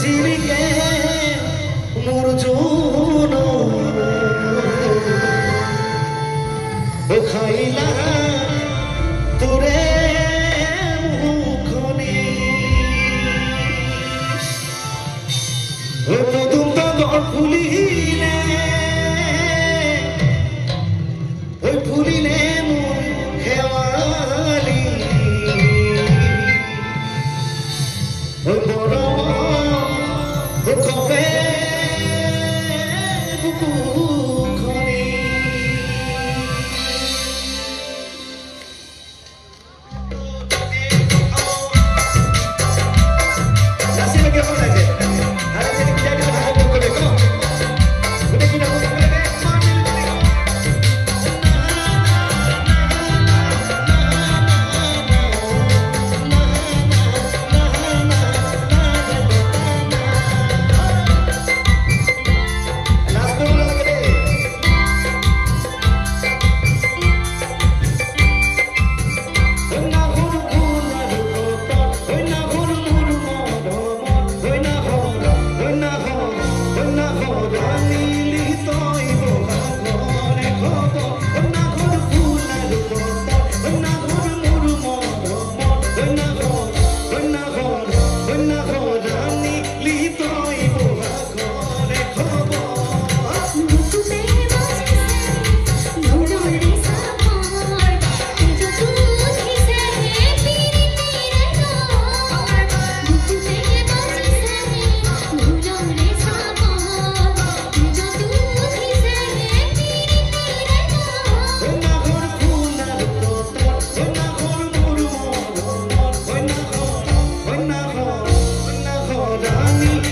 চিৰিকে মোৰ জোন খাইলা তোৰে মুখনি নতুন তগৰ ফুলিলে ফুলিলে মোৰ শেৱালি কবে বুকুখনি নাচিলে কেমন লাগে আরে যদি কি জানি ভালো করে দেখো ওটা কি না বলতে পারবে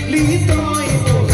Lito